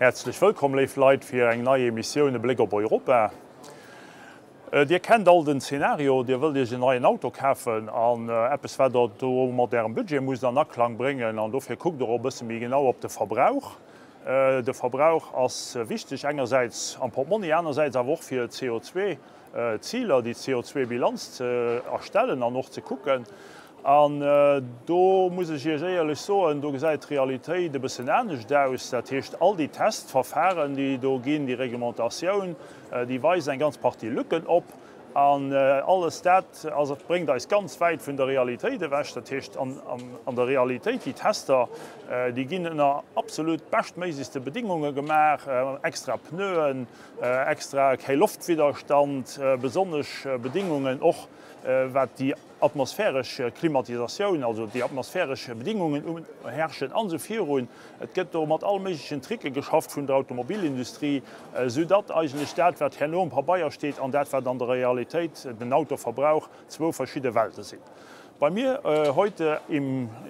Herzlich willkommen, liebe Leute, für eine neue Emission «Blick auf Europa». Ihr kennt all den Szenario, ihr wollt euch ein neues Auto kaufen und etwas, was mit diesem Budget muss dann Nachklang bringen. Und dafür guckt ihr auch ein bisschen mehr genau auf den Verbrauch. Der Verbrauch ist wichtig, einerseits am Portemonnaie, andererseits aber auch für CO2-Ziele, die CO2-Bilanz zu erstellen und noch zu gucken. Und da muss ich hier ehrlich sagen, da sieht die Realität ein bisschen anders aus. Das heißt, all die Testverfahren, die da gehen, die Reglementation, die weisen eine ganze Partie Lücken ab. Und alles das also bringt uns ganz weit von der Realität weg. Das heißt, an der Realität, die Tester, die gehen unter absolut bestmäßigsten Bedingungen gemacht, extra Pneuen, extra kein Luftwiderstand, besonders Bedingungen auch, was die atmosphärische Klimatisation, also die atmosphärischen Bedingungen herrschen anzuführen. Es gibt auch mit allen möglichen Tricken geschafft von der Automobilindustrie, sodass eigentlich das, was enorm vorbei steht, und das, was an der Realität, den Autoverbrauch, zwei verschiedene Welten sind. Bei mir heute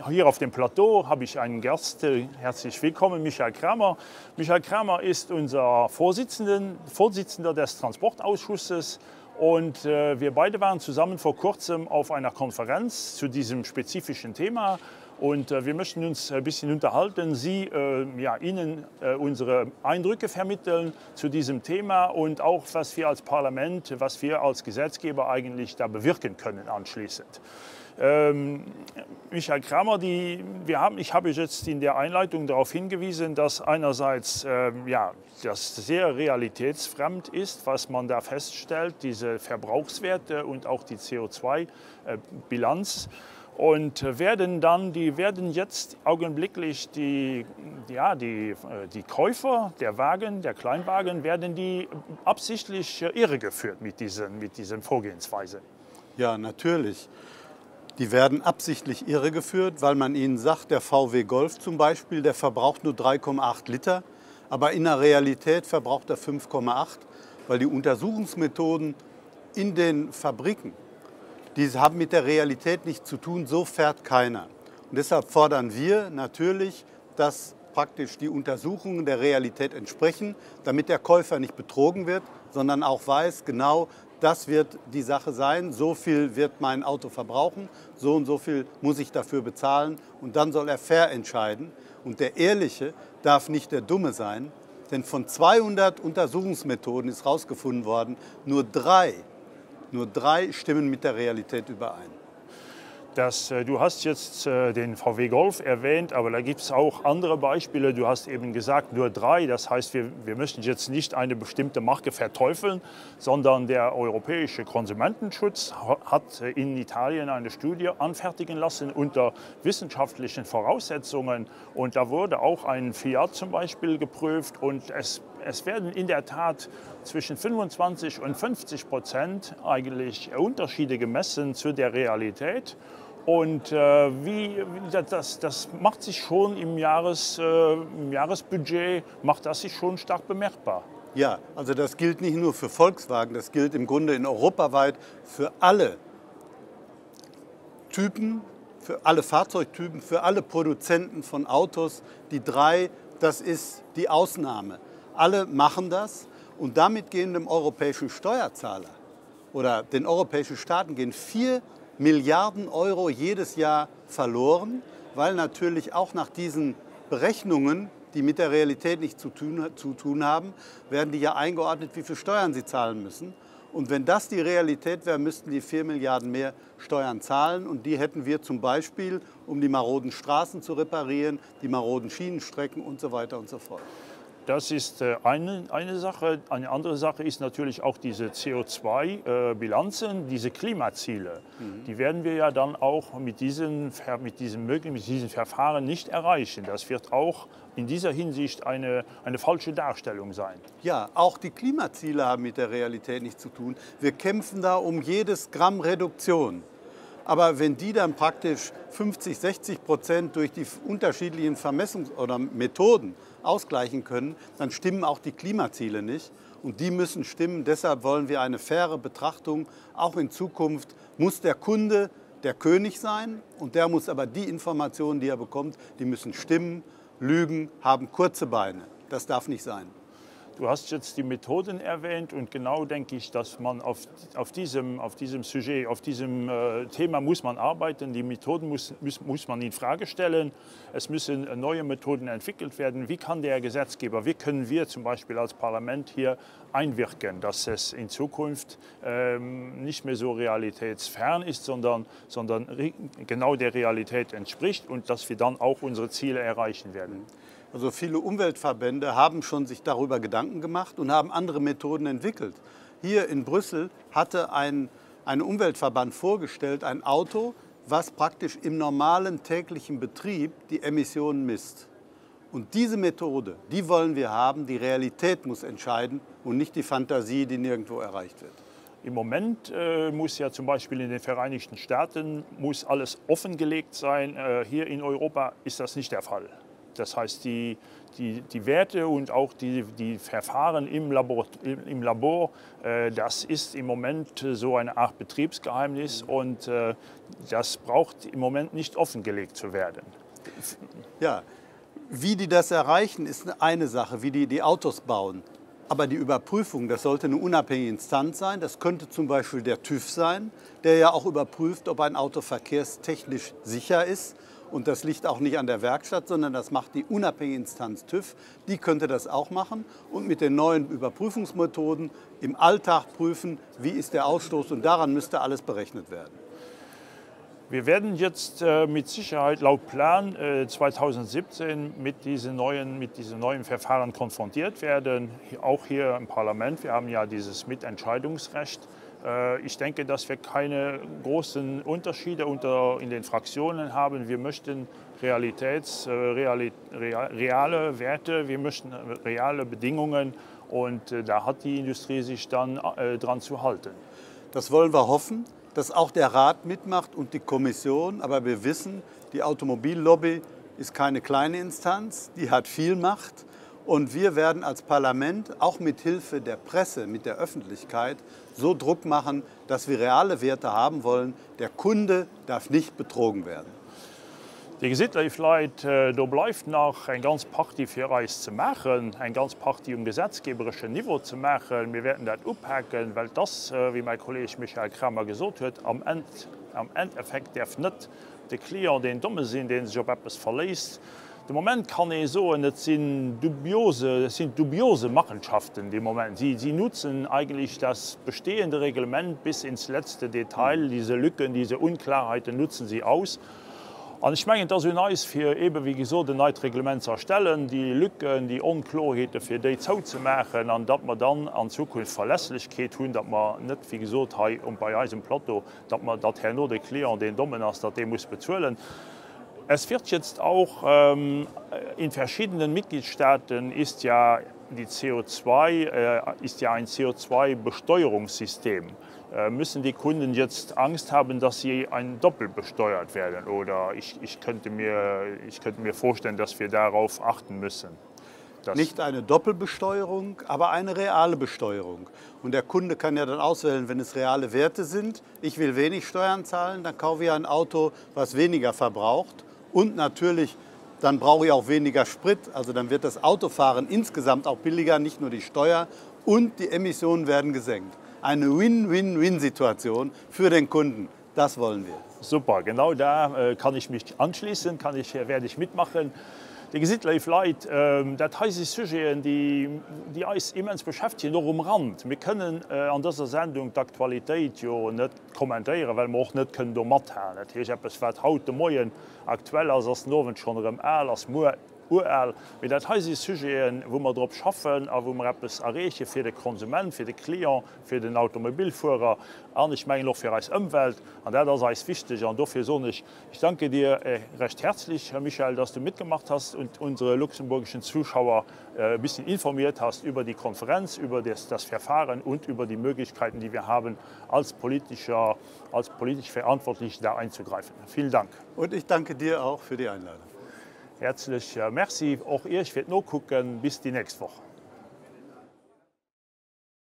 hier auf dem Plateau habe ich einen Gast. Herzlich willkommen, Michael Kramer. Michael Kramer ist unser Vorsitzender des Transportausschusses. Und wir beide waren zusammen vor kurzem auf einer Konferenz zu diesem spezifischen Thema. Und wir möchten uns ein bisschen unterhalten, Ihnen unsere Eindrücke vermitteln zu diesem Thema und auch, was wir als Parlament, was wir als Gesetzgeber eigentlich da bewirken können anschließend. Michael Kramer, ich habe jetzt in der Einleitung darauf hingewiesen, dass einerseits das sehr realitätsfremd ist, was man da feststellt, diese Verbrauchswerte und auch die CO2-Bilanz. Und werden jetzt augenblicklich die Käufer der Wagen, der Kleinwagen, werden die absichtlich irregeführt mit diesen Vorgehensweisen? Ja, natürlich. Die werden absichtlich irregeführt, weil man ihnen sagt, der VW Golf zum Beispiel, der verbraucht nur 3,8 Liter, aber in der Realität verbraucht er 5,8, weil die Untersuchungsmethoden in den Fabriken, die haben mit der Realität nichts zu tun, so fährt keiner. Und deshalb fordern wir natürlich, dass praktisch die Untersuchungen der Realität entsprechen, damit der Käufer nicht betrogen wird, sondern auch weiß, genau, das wird die Sache sein, so viel wird mein Auto verbrauchen, so und so viel muss ich dafür bezahlen und dann soll er fair entscheiden. Und der Ehrliche darf nicht der Dumme sein, denn von 200 Untersuchungsmethoden ist herausgefunden worden, nur drei stimmen mit der Realität überein. Du hast jetzt den VW Golf erwähnt, aber da gibt es auch andere Beispiele. Du hast eben gesagt, nur 3. Das heißt, wir müssen jetzt nicht eine bestimmte Marke verteufeln, sondern der europäische Konsumentenschutz hat in Italien eine Studie anfertigen lassen unter wissenschaftlichen Voraussetzungen. Und da wurde auch ein Fiat zum Beispiel geprüft. Und es werden in der Tat zwischen 25% und 50% eigentlich Unterschiede gemessen zu der Realität. Und das macht sich schon im Jahresbudget, macht das sich schon stark bemerkbar. Ja, also das gilt nicht nur für Volkswagen, das gilt im Grunde in europaweit für alle Typen, für alle Fahrzeugtypen, für alle Produzenten von Autos. Die 3, das ist die Ausnahme. Alle machen das und damit gehen dem europäischen Steuerzahler oder den europäischen Staaten gehen 4 Milliarden Euro jedes Jahr verloren, weil natürlich auch nach diesen Berechnungen, die mit der Realität nichts zu tun haben, werden die ja eingeordnet, wie viel Steuern sie zahlen müssen. Und wenn das die Realität wäre, müssten die 4 Milliarden mehr Steuern zahlen. Und die hätten wir zum Beispiel, um die maroden Straßen zu reparieren, die maroden Schienenstrecken und so weiter und so fort. Das ist eine Sache. Eine andere Sache ist natürlich auch diese CO2-Bilanzen, diese Klimaziele. Die werden wir ja dann auch mit diesen Verfahren nicht erreichen. Das wird auch in dieser Hinsicht eine falsche Darstellung sein. Ja, auch die Klimaziele haben mit der Realität nichts zu tun. Wir kämpfen da um jedes Gramm Reduktion. Aber wenn die dann praktisch 50–60% durch die unterschiedlichen Vermessungs- oder Methoden ausgleichen können, dann stimmen auch die Klimaziele nicht. Und die müssen stimmen. Deshalb wollen wir eine faire Betrachtung. Auch in Zukunft muss der Kunde der König sein. Und der muss aber die Informationen, die er bekommt, die müssen stimmen, lügen, haben kurze Beine. Das darf nicht sein. Du hast jetzt die Methoden erwähnt und genau denke ich, dass man auf diesem Sujet, auf diesem Thema muss man arbeiten. Die Methoden muss man in Frage stellen. Es müssen neue Methoden entwickelt werden. Wie kann der Gesetzgeber, wie können wir zum Beispiel als Parlament hier einwirken, dass es in Zukunft nicht mehr so realitätsfern ist, sondern genau der Realität entspricht und dass wir dann auch unsere Ziele erreichen werden. Also viele Umweltverbände haben schon sich darüber Gedanken gemacht und haben andere Methoden entwickelt. Hier in Brüssel hatte ein Umweltverband vorgestellt, ein Auto, was praktisch im normalen täglichen Betrieb die Emissionen misst. Und diese Methode, die wollen wir haben, die Realität muss entscheiden und nicht die Fantasie, die nirgendwo erreicht wird. Im Moment muss ja zum Beispiel in den Vereinigten Staaten muss alles offengelegt sein. Hier in Europa ist das nicht der Fall. Das heißt, die Werte und auch die Verfahren im Labor, das ist im Moment so eine Art Betriebsgeheimnis und das braucht im Moment nicht offengelegt zu werden. Ja, wie die das erreichen, ist eine Sache, wie die Autos bauen. Aber die Überprüfung, das sollte eine unabhängige Instanz sein. Das könnte zum Beispiel der TÜV sein, der ja auch überprüft, ob ein Auto verkehrstechnisch sicher ist. Und das liegt auch nicht an der Werkstatt, sondern das macht die unabhängige Instanz TÜV. Die könnte das auch machen und mit den neuen Überprüfungsmethoden im Alltag prüfen, wie ist der Ausstoß. Und daran müsste alles berechnet werden. Wir werden jetzt mit Sicherheit laut Plan 2017 mit diesen neuen Verfahren konfrontiert werden, auch hier im Parlament. Wir haben ja dieses Mitentscheidungsrecht. Ich denke, dass wir keine großen Unterschiede in den Fraktionen haben. Wir möchten reale Werte, wir möchten reale Bedingungen und da hat die Industrie sich dann dran zu halten. Das wollen wir hoffen, dass auch der Rat mitmacht und die Kommission. Aber wir wissen, die Automobillobby ist keine kleine Instanz, die hat viel Macht. Und wir werden als Parlament auch mit Hilfe der Presse, mit der Öffentlichkeit so Druck machen, dass wir reale Werte haben wollen. Der Kunde darf nicht betrogen werden. Die Gesellschaft, da bleibt noch ein ganz Party für uns zu machen, ein ganz Party gesetzgeberischen Niveau zu machen. Wir werden das abhaken, weil das, wie mein Kollege Michael Kramer gesagt hat, am Endeffekt darf nicht der Klient den Dumme sein, den sich auf etwas verlässt. Im Moment kann ich so, es sind dubiose Machenschaften im Moment. Sie nutzen eigentlich das bestehende Reglement bis ins letzte Detail. Diese Lücken, diese Unklarheiten nutzen sie aus. Und ich meine, das ist nice für eben, wie gesagt, ein neues Reglement zu erstellen, die Lücken, die Unklarheiten für die zu machen, und dass wir dann an Zukunft Verlässlichkeit haben, dass man nicht, wie gesagt, bei unserem Plateau, dass man das nur der Klient, den Dummen ist, dass der muss bezahlen. Es wird jetzt auch in verschiedenen Mitgliedstaaten ist ja ein CO2-Besteuerungssystem. Müssen die Kunden jetzt Angst haben, dass sie doppelt besteuert werden? Oder ich könnte mir vorstellen, dass wir darauf achten müssen. Nicht eine Doppelbesteuerung, aber eine reale Besteuerung. Und der Kunde kann ja dann auswählen, wenn es reale Werte sind. Ich will wenig Steuern zahlen, dann kaufe ich ein Auto, was weniger verbraucht. Und natürlich, dann brauche ich auch weniger Sprit. Also dann wird das Autofahren insgesamt auch billiger, nicht nur die Steuer. Und die Emissionen werden gesenkt. Eine Win-Win-Win-Situation für den Kunden. Das wollen wir. Super, genau da kann ich mich anschließen, werde ich mitmachen. Die Gesellschaft Leute, das heißt Sujets, die uns immens beschäftigen, noch am Rand. Wir können an dieser Sendung die Aktualität ja nicht kommentieren, weil wir auch nicht mithaben. Das ist etwas, was heute Morgen aktuell ist, als Novent schon als UL. Das heißt Sujets, wo wir darauf schaffen, wo wir etwas erreichen für den Konsumenten, für den Klient, für den Automobilfahrer, und ich meine auch für unsere Umwelt. Und das ist wichtig. Und dafür so nicht. Ich danke dir recht herzlich, Herr Michael, dass du mitgemacht hast und unsere luxemburgischen Zuschauer ein bisschen informiert hast über die Konferenz, über das Verfahren und über die Möglichkeiten, die wir haben, als politisch verantwortlich da einzugreifen. Vielen Dank. Und ich danke dir auch für die Einladung. Herzlich merci. Auch ihr, ich werde nur gucken. Bis die nächste Woche.